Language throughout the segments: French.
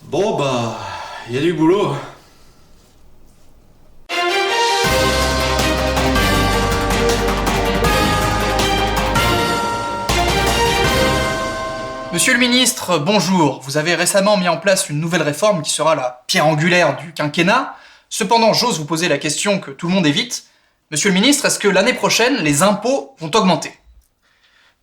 Bon bah, il y a du boulot. Monsieur le ministre, bonjour. Vous avez récemment mis en place une nouvelle réforme qui sera la pierre angulaire du quinquennat. Cependant, j'ose vous poser la question que tout le monde évite. Monsieur le ministre, est-ce que l'année prochaine, les impôts vont augmenter ?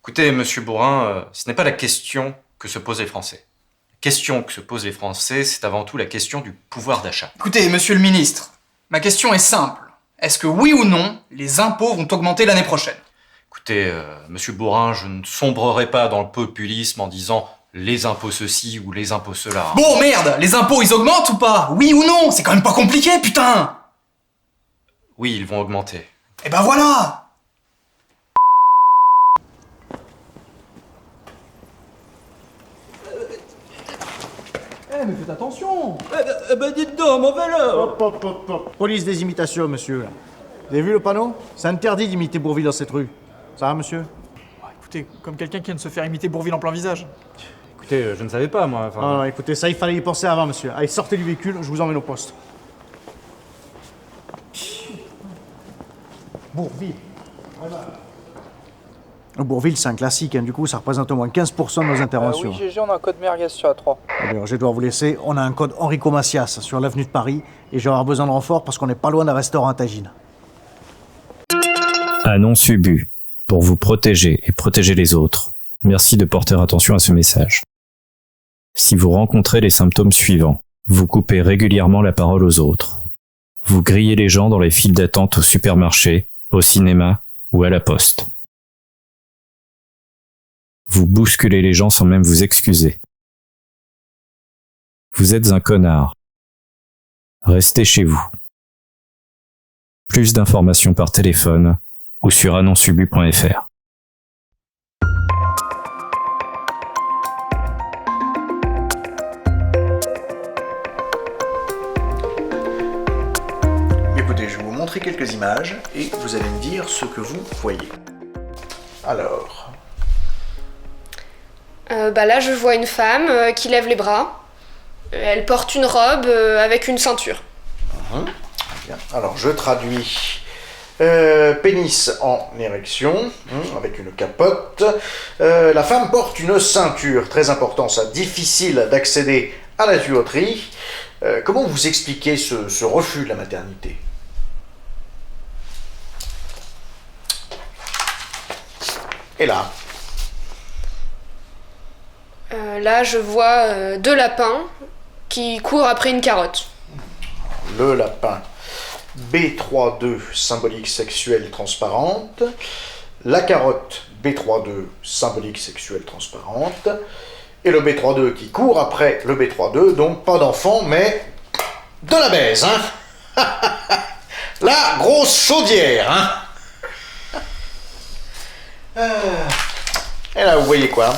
Écoutez, monsieur Bourrin, ce n'est pas la question que se posent les Français. La question que se posent les Français, c'est avant tout la question du pouvoir d'achat. Écoutez, monsieur le ministre, ma question est simple. Est-ce que oui ou non, les impôts vont augmenter l'année prochaine ? Écoutez, monsieur Bourrin, je ne sombrerai pas dans le populisme en disant les impôts ceci ou les impôts cela. Bon, merde, les impôts, ils augmentent ou pas ? Oui ou non ? C'est quand même pas compliqué, putain ! Oui, ils vont augmenter. Eh ben voilà ! Mais faites attention! Dites donc, mon vélo. Hop, hop, hop, hop. Police des imitations, monsieur. Là. Vous avez vu le panneau? C'est interdit d'imiter Bourvil dans cette rue. Ça va, monsieur? Écoutez, comme quelqu'un qui vient de se faire imiter Bourvil en plein visage. Écoutez, je ne savais pas, moi. Enfin... Non, écoutez, ça, il fallait y penser avant, monsieur. Allez, sortez du véhicule, je vous emmène au poste. Bourvil. Bourvil, c'est un classique, hein. Du coup, ça représente au moins 15% de nos interventions. Oui, GG, on a un code merguez sur la 3. D'ailleurs, je vais devoir vous laisser. On a un code Enrico Macias sur l'avenue de Paris et je vais avoir besoin de renfort parce qu'on n'est pas loin d'un restaurant à tagine. Annonce Ubu. Pour vous protéger et protéger les autres, merci de porter attention à ce message. Si vous rencontrez les symptômes suivants, vous coupez régulièrement la parole aux autres. Vous grillez les gens dans les files d'attente au supermarché, au cinéma ou à la poste. Vous bousculez les gens sans même vous excuser. Vous êtes un connard. Restez chez vous. Plus d'informations par téléphone ou sur annonsubu.fr. Écoutez, je vais vous montrer quelques images et vous allez me dire ce que vous voyez. Alors... là, je vois une femme qui lève les bras. Elle porte une robe avec une ceinture. Bien. Alors, je traduis. Pénis en érection, avec une capote. La femme porte une ceinture, très important ça, difficile d'accéder à la tuyauterie. Comment vous expliquez ce refus de la maternité ? Et là ? Là, je vois deux lapins qui courent après une carotte. Le lapin. B32, symbolique sexuelle transparente. La carotte, B32, symbolique sexuelle transparente. Et le B32 qui court après le B32, donc pas d'enfant, mais de la baise, hein. La grosse chaudière, hein. Et là, vous voyez quoi ?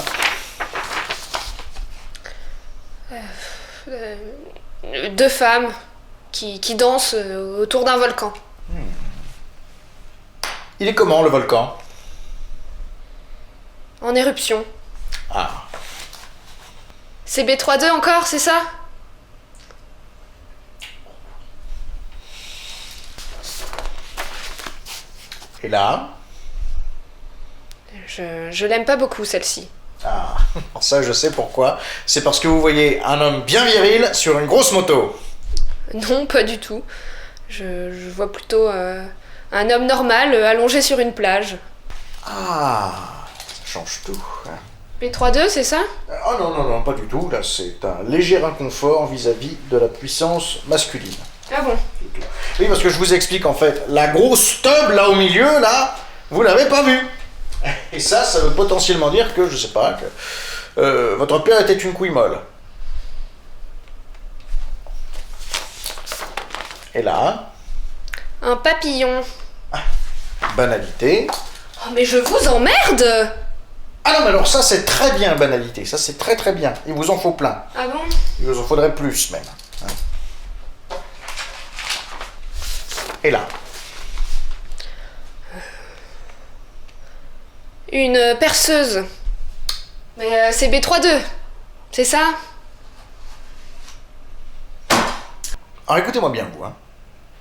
Deux femmes qui dansent autour d'un volcan. Il est comment, le volcan ? En éruption. Ah. C'est B32 encore, c'est ça ? Et là ? Je l'aime pas beaucoup, celle-ci. Ah, ça je sais pourquoi. C'est parce que vous voyez un homme bien viril sur une grosse moto. Non, pas du tout. Je vois plutôt un homme normal allongé sur une plage. Ah, ça change tout. B32, c'est ça ? Oh non, non, non, pas du tout. Là, c'est un léger inconfort vis-à-vis de la puissance masculine. Ah bon ? Oui, parce que je vous explique en fait. La grosse tub là au milieu, là, vous l'avez pas vue. Et ça veut potentiellement dire que, je sais pas, que votre père était une couille molle. Et là... Un papillon. Banalité. Oh, mais je vous emmerde ! Ah non, mais alors ça c'est très bien, banalité. Ça c'est très très bien. Il vous en faut plein. Ah bon ? Il vous en faudrait plus même. Et là. Une perceuse. Mais c'est B32, c'est ça ? Alors écoutez-moi bien, vous. Hein.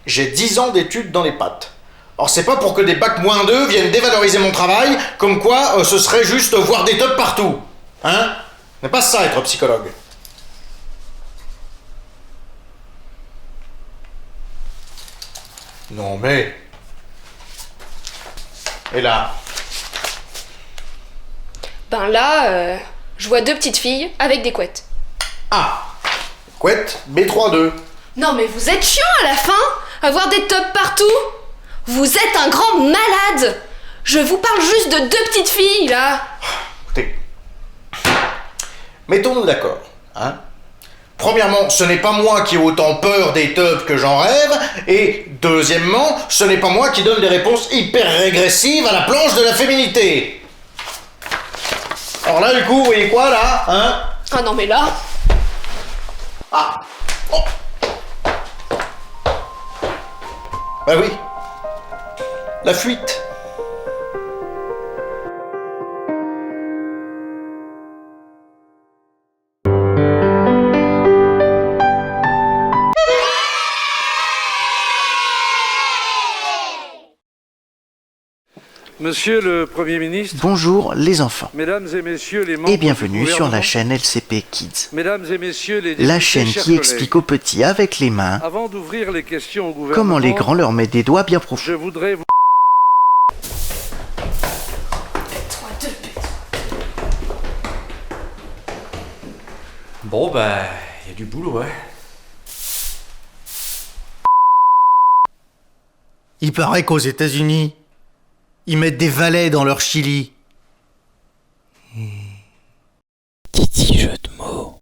J'ai 10 ans d'études dans les pattes. Alors c'est pas pour que des bacs -2 viennent dévaloriser mon travail, comme quoi ce serait juste voir des teubs partout. Hein? C'est pas ça être psychologue. Non mais... Et là? Ben là, je vois 2 petites filles avec des couettes. Ah! Couette B32. Non mais vous êtes chiant à la fin! Avoir des tops partout! Vous êtes un grand malade! Je vous parle juste de 2 petites filles, là! Écoutez, mettons-nous d'accord, hein? Premièrement, ce n'est pas moi qui ai autant peur des teubs que j'en rêve, et deuxièmement, ce n'est pas moi qui donne des réponses hyper régressives à la planche de la féminité. Alors là, du coup, vous voyez quoi, là, hein? Ah non mais là... Ah! Oh! Bah oui. La fuite. Monsieur le Premier ministre, Bonjour les enfants mesdames et messieurs les membres et bienvenue du sur la gouvernement, chaîne LCP Kids, mesdames et messieurs les la députés, chaîne chers qui collègues, explique aux petits avec les mains Avant d'ouvrir les questions au gouvernement, comment les grands leur mettent des doigts bien profonds. je voudrais vous... Bon, bah, il y a du boulot, ouais. Il paraît qu'aux États-Unis, ils mettent des valets dans leur chili. Qui dit jeu de mots?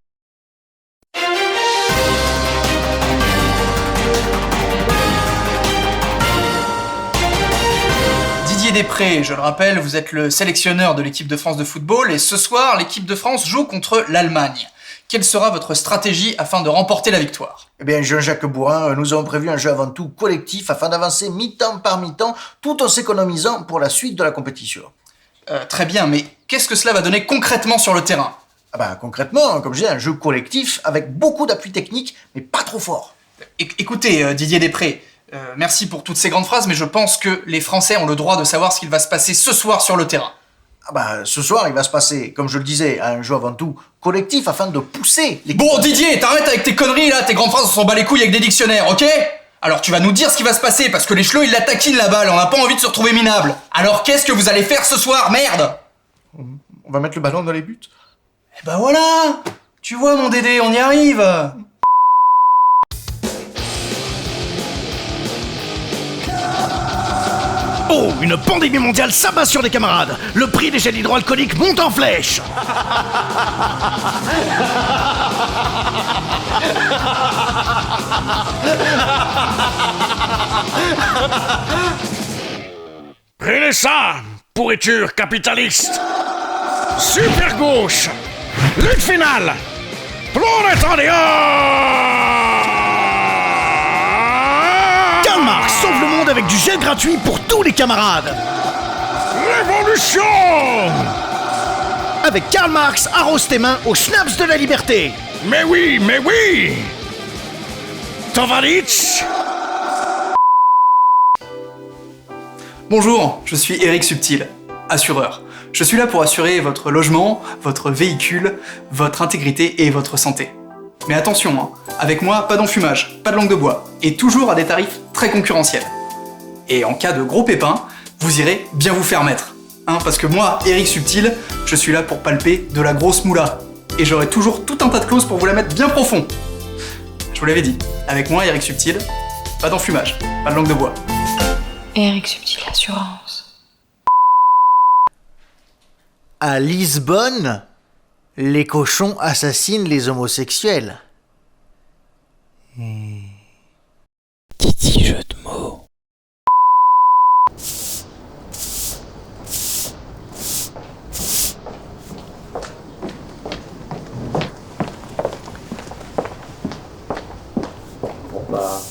Didier Després, je le rappelle, vous êtes le sélectionneur de l'équipe de France de football et ce soir, l'équipe de France joue contre l'Allemagne. Quelle sera votre stratégie afin de remporter la victoire? Eh bien, Jean-Jacques Bourrin, nous avons prévu un jeu avant tout collectif afin d'avancer mi-temps par mi-temps tout en s'économisant pour la suite de la compétition. Très bien, mais qu'est-ce que cela va donner concrètement sur le terrain? Ah ben, concrètement, comme je disais, un jeu collectif avec beaucoup d'appui technique, mais pas trop fort. Écoutez, Didier Després, merci pour toutes ces grandes phrases, mais je pense que les Français ont le droit de savoir ce qu'il va se passer ce soir sur le terrain. Ah ben, ce soir, il va se passer, comme je le disais, un jeu avant tout collectif afin de pousser les... Bon, Didier, t'arrêtes avec tes conneries là, tes grandes phrases on s'en bat les couilles avec des dictionnaires, ok? Alors tu vas nous dire ce qui va se passer, parce que les chlots ils la taquinent la balle, on n'a pas envie de se retrouver minable. Alors qu'est-ce que vous allez faire ce soir, merde? On va mettre le ballon dans les buts. Eh ben voilà! Tu vois mon Dédé, on y arrive! Oh, une pandémie mondiale s'abat sur des camarades. Le prix des gels hydroalcooliques monte en flèche. Prenez ça, pourriture capitaliste. Super gauche. Lutte finale. Plomb en dehors. Karl Marx sauve le monde avec du gel gratuit pour tous les camarades. Révolution. Avec Karl Marx, arrose tes mains au Schnapps de la liberté. Mais oui, mais oui. Tovaric. Bonjour, je suis Eric Subtil, assureur. Je suis là pour assurer votre logement, votre véhicule, votre intégrité et votre santé. Mais attention, hein, avec moi, pas d'enfumage, pas de langue de bois, et toujours à des tarifs très concurrentiels. Et en cas de gros pépins, vous irez bien vous faire mettre. Hein, parce que moi, Eric Subtil, je suis là pour palper de la grosse moula. Et j'aurai toujours tout un tas de clauses pour vous la mettre bien profond. Je vous l'avais dit, avec moi, Eric Subtil, pas d'enfumage, pas de langue de bois. Eric Subtil Assurance. À Lisbonne, les cochons assassinent les homosexuels. Qui dit jeu de mots? Bon bah...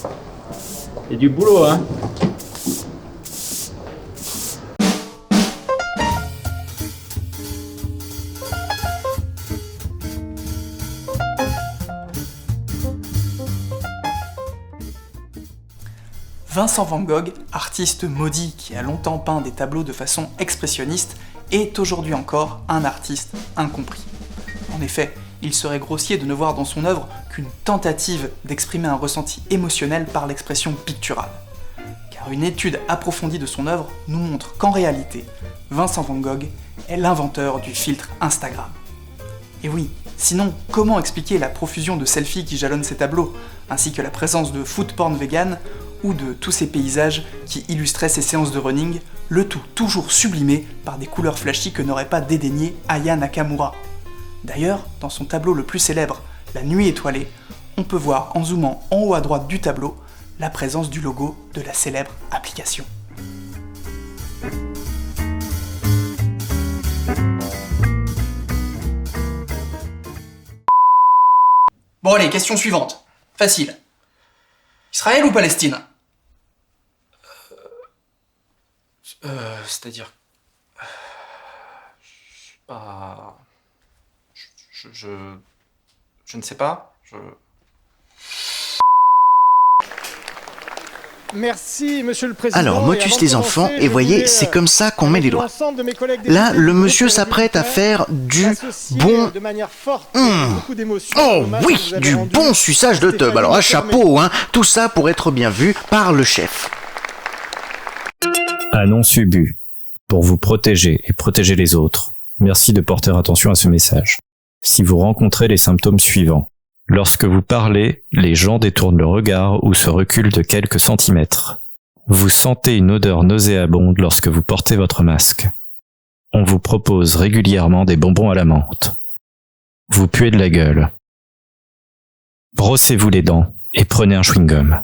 Il y a du boulot, hein. Vincent van Gogh, artiste maudit qui a longtemps peint des tableaux de façon expressionniste, est aujourd'hui encore un artiste incompris. En effet, il serait grossier de ne voir dans son œuvre qu'une tentative d'exprimer un ressenti émotionnel par l'expression picturale. Car une étude approfondie de son œuvre nous montre qu'en réalité, Vincent van Gogh est l'inventeur du filtre Instagram. Et oui, sinon, comment expliquer la profusion de selfies qui jalonnent ses tableaux, ainsi que la présence de food porn vegan, ou de tous ces paysages qui illustraient ses séances de running, le tout toujours sublimé par des couleurs flashy que n'aurait pas dédaigné Aya Nakamura. D'ailleurs, dans son tableau le plus célèbre, La Nuit étoilée, on peut voir en zoomant en haut à droite du tableau la présence du logo de la célèbre application. Bon allez, question suivante. Facile. Israël ou Palestine? C'est-à-dire... Je ne sais pas. Merci, monsieur le président. Alors, motus les enfants, et voyez, c'est comme ça qu'on met les doigts. Là, le monsieur s'apprête à faire du bon... Oh oui, du bon suçage de tub. Alors, un chapeau, hein, tout ça pour être bien vu par le chef. Annonce Ubu. Pour vous protéger et protéger les autres, merci de porter attention à ce message. Si vous rencontrez les symptômes suivants: lorsque vous parlez, les gens détournent le regard ou se reculent de quelques centimètres. Vous sentez une odeur nauséabonde lorsque vous portez votre masque. On vous propose régulièrement des bonbons à la menthe. Vous puez de la gueule. Brossez-vous les dents et prenez un chewing-gum.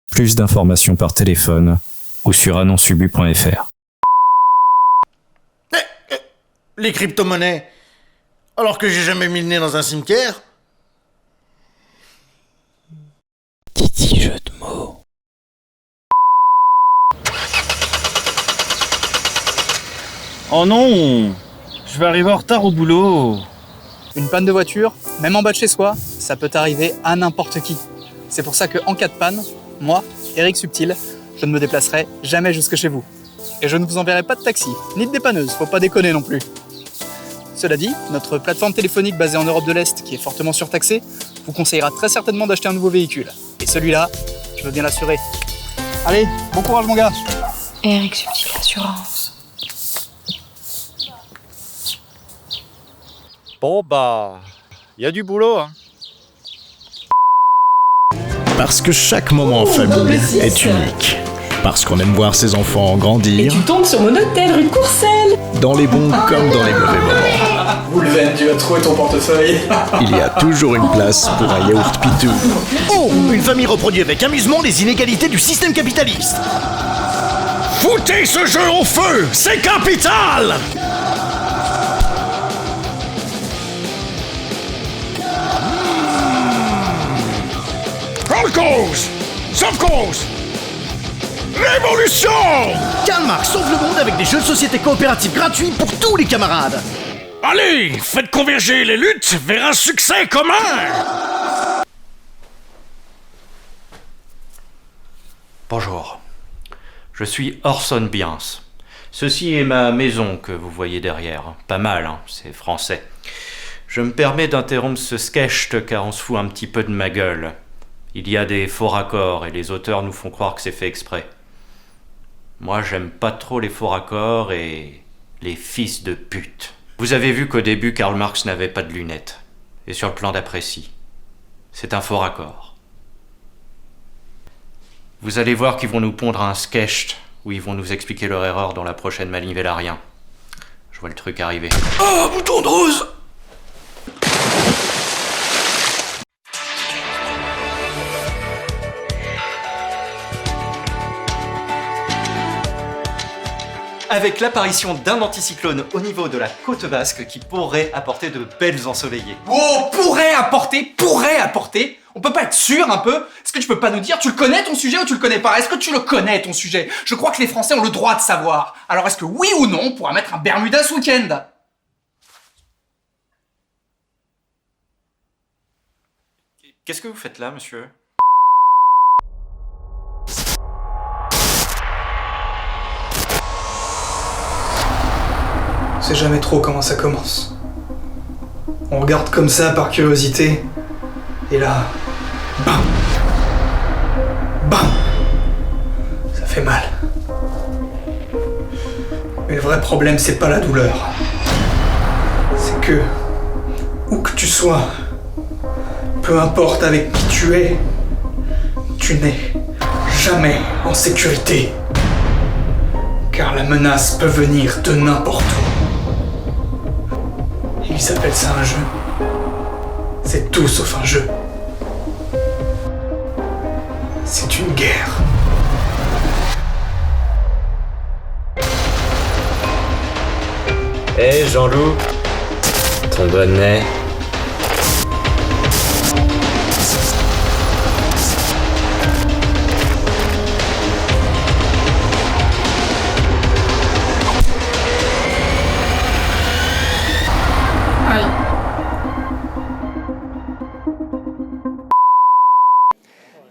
Plus d'informations par téléphone ou sur annonsubu.fr. Les crypto-monnaies, alors que j'ai jamais mis le nez dans un cimetière. Petit jeu de mots. Oh non, je vais arriver en retard au boulot. Une panne de voiture, même en bas de chez soi, ça peut arriver à n'importe qui. C'est pour ça qu'en cas de panne, moi, Eric Subtil, je ne me déplacerai jamais jusque chez vous. Et je ne vous enverrai pas de taxi, ni de dépanneuse, faut pas déconner non plus. Cela dit, notre plateforme téléphonique basée en Europe de l'Est, qui est fortement surtaxée, vous conseillera très certainement d'acheter un nouveau véhicule. Et celui-là, je veux bien l'assurer. Allez, bon courage mon gars. Eric Subtil Assurance. Bon bah, il y a du boulot, hein. Parce que chaque moment en famille est unique. Parce qu'on aime voir ses enfants grandir. Et tu tombes sur mon hôtel rue de Courcelles. Dans les bons comme dans les mauvais moments. Boulevard, tu vas trouver ton portefeuille. Il y a toujours une place pour un yaourt pitou. Oh, une famille reproduit avec amusement les inégalités du système capitaliste. Foutez ce jeu au feu, c'est capital! Cause! Sauf cause! Révolution! Karl Marx sauve le monde avec des jeux de société coopératifs gratuits pour tous les camarades. Allez, faites converger les luttes vers un succès commun! Bonjour, je suis Orson Biens. Ceci est ma maison que vous voyez derrière. Pas mal, hein, c'est français. Je me permets d'interrompre ce sketch car on se fout un petit peu de ma gueule. Il y a des faux raccords et les auteurs nous font croire que c'est fait exprès. Moi, j'aime pas trop les faux raccords et les fils de pute. Vous avez vu qu'au début, Karl Marx n'avait pas de lunettes. Et sur le plan d'après-ci, c'est un faux raccord. Vous allez voir qu'ils vont nous pondre un sketch où ils vont nous expliquer leur erreur dans la prochaine Manivellariens. Je vois le truc arriver. Oh, bouton de rose! Avec l'apparition d'un anticyclone au niveau de la côte basque qui pourrait apporter de belles ensoleillées. Oh, pourrait apporter? On peut pas être sûr un peu? Est-ce que tu peux pas nous dire, tu le connais ton sujet ou tu le connais pas? Est-ce que tu le connais ton sujet? Je crois que les Français ont le droit de savoir. Alors est-ce que oui ou non, on pourra mettre un Bermuda ce week-end? Qu'est-ce que vous faites là, monsieur ? sait jamais trop comment ça commence. On regarde comme ça par curiosité, et là, bam! Bam! Ça fait mal. Mais le vrai problème, c'est pas la douleur. C'est que, où que tu sois, peu importe avec qui tu n'es jamais en sécurité. Car la menace peut venir de n'importe où. Ils appellent ça un jeu. C'est tout sauf un jeu. C'est une guerre. Hé Jean-Loup, ton bonnet.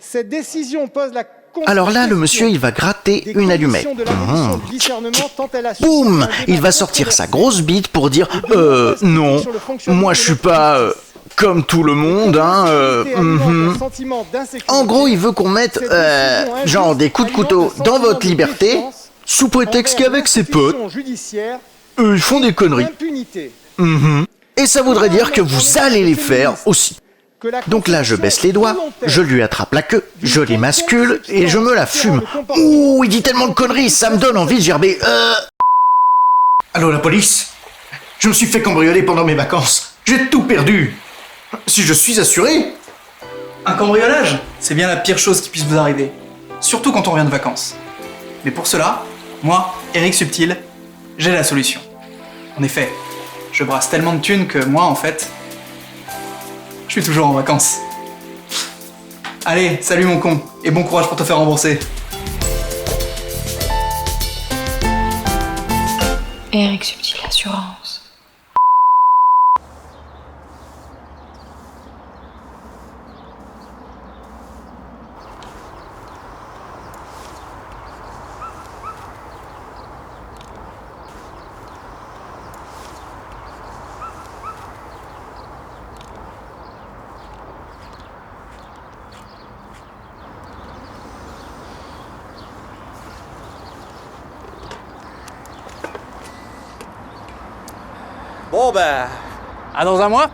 Cette décision pose la Alors là, le monsieur, il va gratter une allumette. Boum! Il va sortir sa grosse bite pour dire « Non, moi je suis pas comme tout le monde, hein, En gros, il veut qu'on mette, genre des coups de couteau dans votre liberté, sous prétexte qu'avec ses potes, ils font des conneries. Et ça voudrait dire que vous allez les faire aussi. Donc là, je baisse les doigts, je lui attrape la queue, je l'émascule et je me la fume. Ouh, il dit tellement de conneries, ça me donne envie de gerber. Allô, la police? Je me suis fait cambrioler pendant mes vacances. J'ai tout perdu. Si je suis assuré. Un cambriolage, c'est bien la pire chose qui puisse vous arriver. Surtout quand on revient de vacances. Mais pour cela, moi, Eric Subtil, j'ai la solution. En effet, je brasse tellement de thunes que moi, en fait, je suis toujours en vacances. Allez, salut mon con, et bon courage pour te faire rembourser. Eric Subtil Assurance. Bon ben, à dans un mois.